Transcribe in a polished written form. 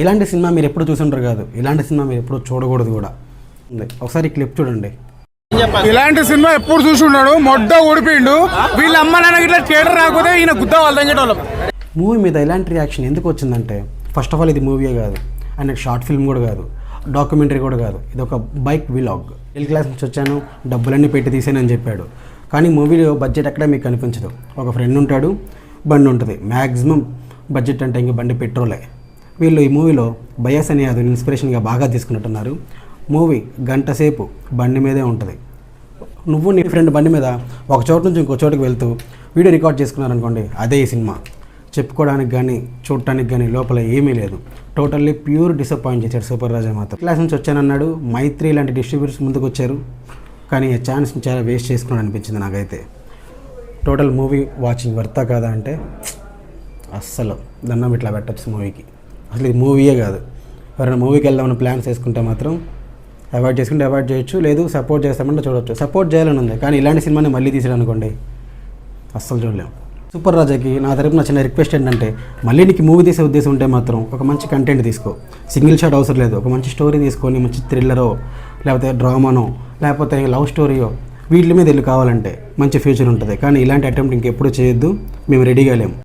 ఇలాంటి సినిమా మీరు ఎప్పుడు చూసుంటారు కాదు, ఇలాంటి సినిమా మీరు ఎప్పుడు చూడకూడదు కూడా. ఒకసారి క్లిప్ చూడండి. ఇలాంటి సినిమా ఎప్పుడు చూసున్నాడు, మొడ్డ ఊడిపోయిండు. వీళ్ళ అమ్మ నాన్న ఇట్లా థియేటర్ రాకపోతే ఈయన గుద్ద వాళ్ళు తంగేటోళ్ళం. మూవీ మీద ఇలాంటి రియాక్షన్ ఎందుకు వచ్చిందంటే, ఫస్ట్ ఆఫ్ ఆల్ ఇది మూవీయే కాదు, అండ్ షార్ట్ ఫిల్మ్ కూడా కాదు, డాక్యుమెంటరీ కూడా కాదు, ఇది ఒక బైక్ విలాగ్. మిడిల్ క్లాస్ నుంచి వచ్చాను, డబ్బులన్నీ పెట్టి తీసానని చెప్పాడు. కానీ మూవీలో బడ్జెట్ ఎక్కడ మీకు కనిపించదు. ఒక ఫ్రెండ్ ఉంటాడు, బండి ఉంటుంది, మ్యాక్సిమం బడ్జెట్ అంటే ఇంక బండి పెట్రోలే. వీళ్ళు ఈ మూవీలో బయాస్ అనే అది ఇన్స్పిరేషన్గా బాగా తీసుకున్నట్టున్నారు. మూవీ గంట సేపు బండి మీదే ఉంటుంది. నువ్వు నీ ఫ్రెండ్ బండి మీద ఒక చోటు నుంచి ఇంకో చోటుకి వెళ్తూ వీడియో రికార్డ్ చేసుకున్నారనుకోండి, అదే ఈ సినిమా. చెప్పుకోవడానికి కానీ చూడటానికి కానీ లోపల ఏమీ లేదు. టోటల్లీ ప్యూర్ డిసప్పాయింట్ చేశారు సూపర్ రాజా మాత్రం. క్లాస్ నుంచి వచ్చానన్నాడు, మైత్రి లాంటి డిస్ట్రిబ్యూటర్స్ ముందుకు వచ్చారు, కానీ ఆ ఛాన్స్ని చాలా వేస్ట్ చేసుకున్నాడు అనిపించింది నాకైతే. టోటల్ మూవీ వాచింగ్ వర్తా కాదా అంటే అస్సలు దండం ఇట్లా పెట్టచ్చు మూవీకి. అసలు ఇది మూవీయే కాదు. ఎవరైనా మూవీకి వెళ్దామని ప్లాన్స్ వేసుకుంటే మాత్రం అవాయిడ్ చేసుకుంటే అవాయిడ్ చేయొచ్చు, లేదు సపోర్ట్ చేస్తామంటే చూడొచ్చు. సపోర్ట్ చేయాలని ఉంది, కానీ ఇలాంటి సినిమాని మళ్ళీ తీసాడనుకోండి అస్సలు చూడలేము. సూపర్ రాజాకి నా తరపున చిన్న రిక్వెస్ట్ ఏంటంటే, మళ్ళీ నీకు మూవీ తీసే ఉద్దేశం ఉంటే మాత్రం ఒక మంచి కంటెంట్ తీసుకో. సింగిల్ షాట్ అవసరం లేదు, ఒక మంచి స్టోరీ తీసుకొని మంచి థ్రిల్లరో లేకపోతే డ్రామానో లేకపోతే లవ్ స్టోరీయో వీటి మీద వెళ్ళి కావాలంటే మంచి ఫ్యూచర్ ఉంటుంది. కానీ ఇలాంటి అటెంప్ట్ ఇంకెప్పుడు చేయొద్దు, మేము రెడీగా లేము.